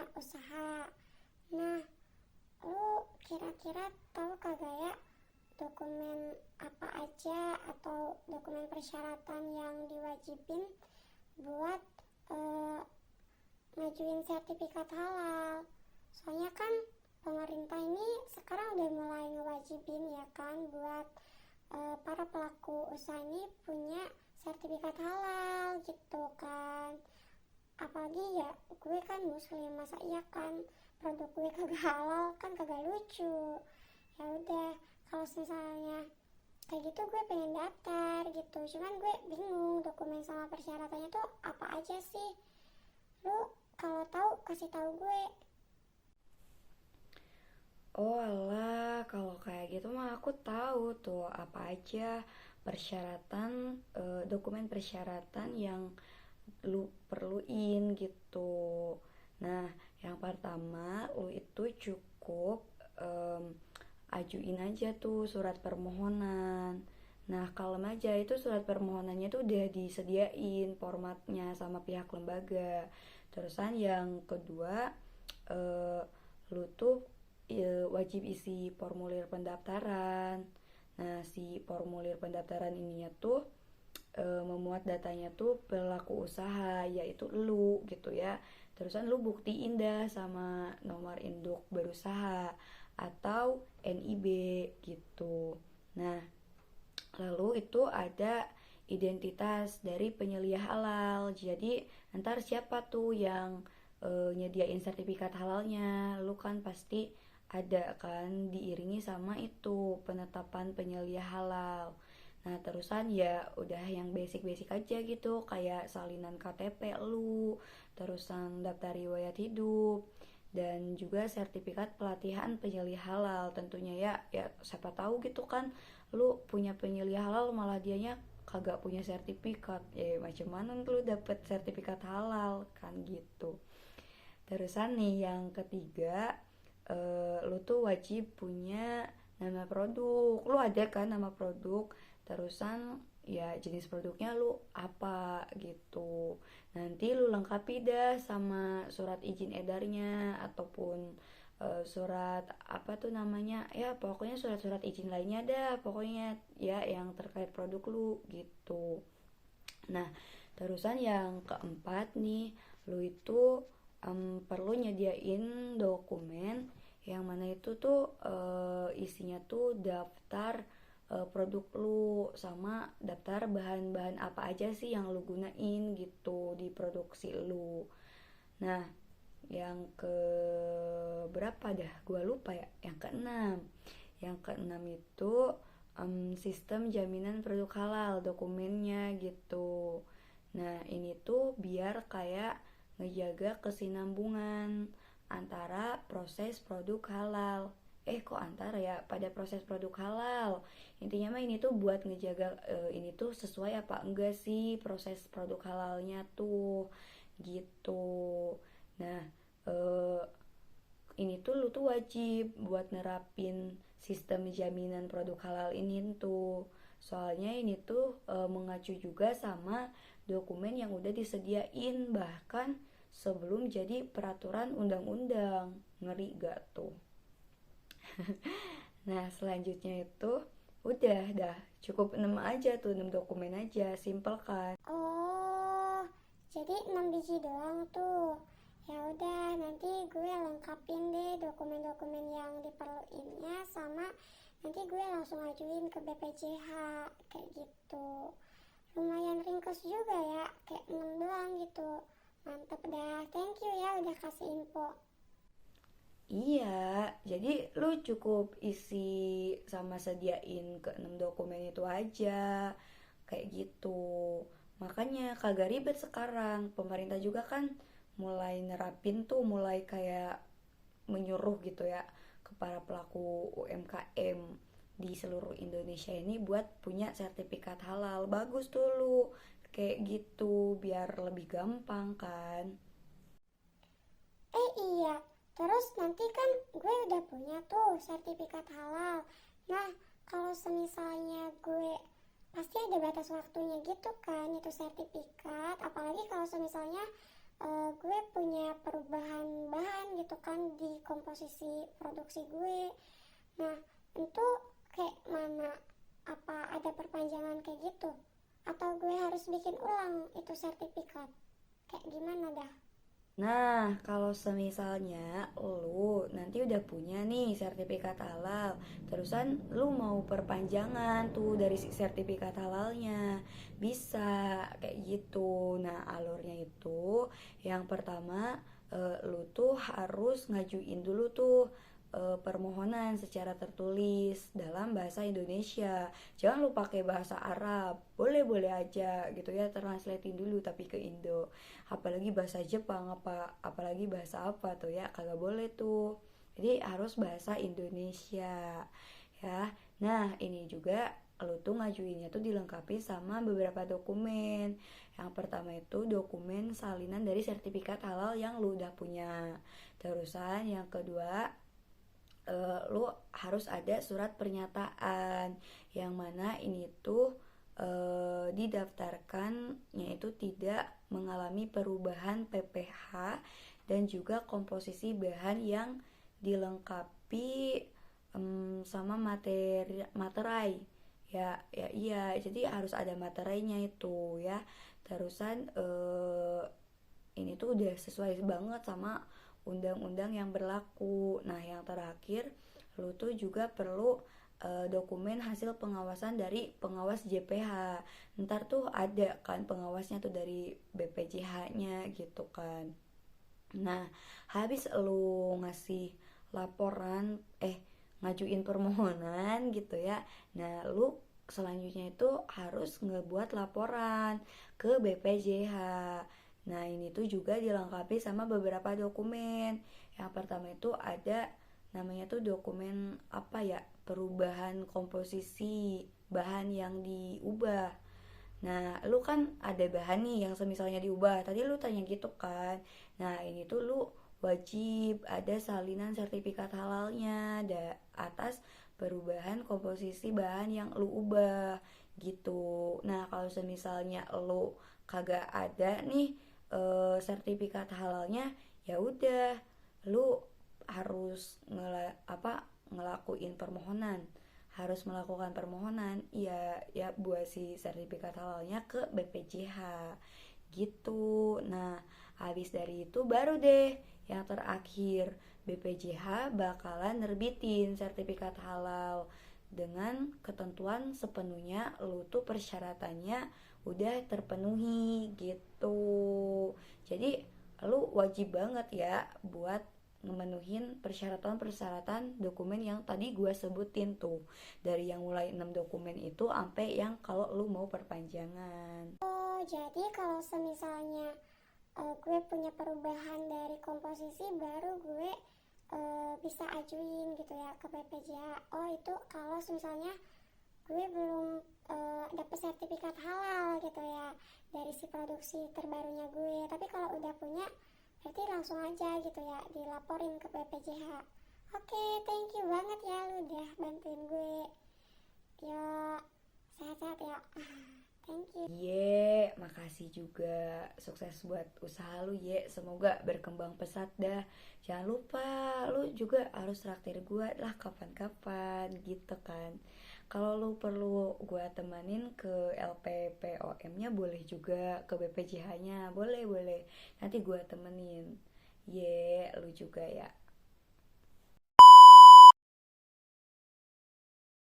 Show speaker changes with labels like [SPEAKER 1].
[SPEAKER 1] punya usaha. Nah, lu kira-kira tahu kagak ya dokumen apa aja atau dokumen persyaratan yang diwajibin buat eh, ngajuin sertifikat halal? Soalnya kan pemerintah ini sekarang udah mulai ngewajibin ya kan buat para pelaku usaha ini punya sertifikat halal gitu kan. Apalagi ya gue kan muslim, masa iya kan produk gue kagak halal, kan kagak lucu. Ya udah, kalau misalnya kayak gitu gue pengen daftar gitu, cuman gue bingung dokumen sama persyaratannya tuh apa aja sih. Lu kalau tahu kasih tahu gue.
[SPEAKER 2] Oh alah, kalau kayak gitu mah aku tahu tuh apa aja persyaratan, dokumen persyaratan yang lu perluin gitu. Nah, yang pertama lu itu cukup em, ajuin aja tuh surat permohonan. Nah, kalem aja itu surat permohonannya tuh udah disediain formatnya sama pihak lembaga. Terusan yang kedua, eh, lu tuh wajib isi formulir pendaftaran. Nah, si formulir pendaftaran ininya tuh memuat datanya tuh pelaku usaha, yaitu lu gitu ya. Terusan lu buktiin dah sama nomor induk berusaha atau NIB gitu. Nah, lalu itu ada identitas dari penyelia halal. Jadi ntar siapa tuh yang nyediain sertifikat halalnya? Lu kan pasti ada kan diiringi sama itu penetapan penyelia halal. Nah, terusan ya udah yang basic-basic aja gitu, kayak salinan KTP lu, terusan daftar riwayat hidup, dan juga sertifikat pelatihan penyelia halal tentunya ya. Ya siapa tahu gitu kan lu punya penyelia halal malah dianya kagak punya sertifikat. Ya macam mana lu dapet sertifikat halal kan gitu. Terusan nih yang ketiga, lu tuh wajib punya nama produk. Lu ada kan nama produk? Terusan ya jenis produknya lu apa gitu. Nanti lu lengkapi dah sama surat izin edarnya ataupun surat apa tuh namanya, ya pokoknya surat-surat izin lainnya dah pokoknya ya yang terkait produk lu gitu. Nah, terusan yang keempat nih, lu itu perlu nyediain dokumen yang mana itu tuh isinya tuh daftar produk lu sama daftar bahan-bahan apa aja sih yang lu gunain gitu di produksi lu. Nah, yang ke berapa dah? Gua lupa ya. Yang keenam. Yang keenam itu sistem jaminan produk halal dokumennya gitu. Nah, ini tuh biar kayak ngejaga kesinambungan antara proses produk halal. Kok antara ya? Pada proses produk halal. Intinya mah ini tuh buat ngejaga ini tuh sesuai apa enggak sih proses produk halalnya tuh gitu. Nah, eh, ini tuh lu tuh wajib buat nerapin sistem jaminan produk halal ini tuh. Soalnya ini tuh mengacu juga sama dokumen yang udah disediain bahkan sebelum jadi peraturan undang-undang. Ngeri gak tuh? Nah, selanjutnya itu udah dah cukup 6 aja tuh, 6 dokumen aja, simple kan.
[SPEAKER 1] Oh, jadi 6 biji doang tuh. Ya udah, nanti gue lengkapin deh dokumen-dokumen yang diperluinnya, sama nanti gue langsung ajuin ke BPJH kayak gitu. Lumayan ringkes juga ya, kayak 6 doang gitu. Mantep dah, thank you ya udah kasih info.
[SPEAKER 2] Iya, jadi lu cukup isi sama sediain ke 6 dokumen itu aja. Kayak gitu. Makanya kagak ribet sekarang. Pemerintah juga kan mulai nerapin tuh, mulai kayak menyuruh gitu ya ke para pelaku UMKM di seluruh Indonesia ini buat punya sertifikat halal. Bagus tuh lu kayak gitu biar lebih gampang kan.
[SPEAKER 1] Iya, terus nanti kan gue udah punya tuh sertifikat halal. Nah, kalau semisalnya gue pasti ada batas waktunya gitu kan itu sertifikat. Apalagi kalau semisalnya gue punya perubahan bahan gitu kan di komposisi produksi gue. Nah, itu kayak mana? Apa ada perpanjangan kayak gitu? Atau gue harus bikin ulang itu sertifikat? Kayak gimana dah?
[SPEAKER 2] Nah, kalau semisalnya lu nanti udah punya nih sertifikat halal, terusan lu mau perpanjangan tuh dari si sertifikat halalnya, bisa kayak gitu. Nah, alurnya itu yang pertama lu tuh harus ngajuin dulu tuh permohonan secara tertulis dalam bahasa Indonesia. Jangan lu pakai bahasa Arab. Boleh-boleh aja gitu ya, translatein dulu tapi ke Indo. Apalagi bahasa Jepang apalagi bahasa apa tuh ya, kagak boleh tuh. Jadi harus bahasa Indonesia ya. Nah, ini juga lu tuh ngajuinnya tuh dilengkapi sama beberapa dokumen. Yang pertama itu dokumen salinan dari sertifikat halal yang lu udah punya. Terusan yang kedua, lu harus ada surat pernyataan yang mana ini tuh didaftarkannya itu tidak mengalami perubahan PPH dan juga komposisi bahan yang dilengkapi sama materai ya iya, jadi harus ada materainya itu ya. Terusan ini tuh udah sesuai banget sama undang-undang yang berlaku. Nah, yang terakhir, lu tuh juga perlu dokumen hasil pengawasan dari pengawas JPH. Ntar tuh ada kan pengawasnya tuh dari BPJH-nya gitu kan. Nah, habis lu ngasih laporan, ngajuin permohonan gitu ya. Nah, lu selanjutnya itu harus ngebuat laporan ke BPJH. Nah, ini tuh juga dilengkapi sama beberapa dokumen. Yang pertama itu ada namanya tuh dokumen apa ya? Perubahan komposisi bahan yang diubah. Nah, lu kan ada bahan nih yang semisalnya diubah. Tadi lu tanya gitu kan. Nah, ini tuh lu wajib ada salinan sertifikat halalnya atas perubahan komposisi bahan yang lu ubah gitu. Nah, kalau semisalnya lu kagak ada nih sertifikat halalnya, ya udah lu harus ngelakuin permohonan, harus melakukan permohonan ya buat si sertifikat halalnya ke BPJH gitu. Nah, habis dari itu baru deh yang terakhir, BPJH bakalan nerbitin sertifikat halal dengan ketentuan sepenuhnya lu tuh persyaratannya udah terpenuhi gitu. Jadi lu wajib banget ya buat ngemenuhin persyaratan-persyaratan dokumen yang tadi gue sebutin tuh, dari yang mulai 6 dokumen itu sampai yang kalau lu mau perpanjangan.
[SPEAKER 1] Oh, jadi kalau semisalnya gue punya perubahan dari komposisi, baru gue bisa ajuin gitu ya ke BPJH. Oh, itu kalau misalnya gue belum dapet sertifikat halal gitu ya dari si produksi terbarunya gue. Tapi kalau udah punya, berarti langsung aja gitu ya dilaporin ke BPJH. Oke, thank you banget ya lu udah bantuin gue. Yo, sehat-sehat ya. Thank you.
[SPEAKER 2] Makasih juga. Sukses buat usaha lu, semoga berkembang pesat dah. Jangan lupa lu juga harus traktir gue lah kapan-kapan gitu kan. Kalau lu perlu gue temanin ke LPPOM-nya boleh juga, ke BPJH-nya boleh. Nanti gue temenin. Lu juga ya.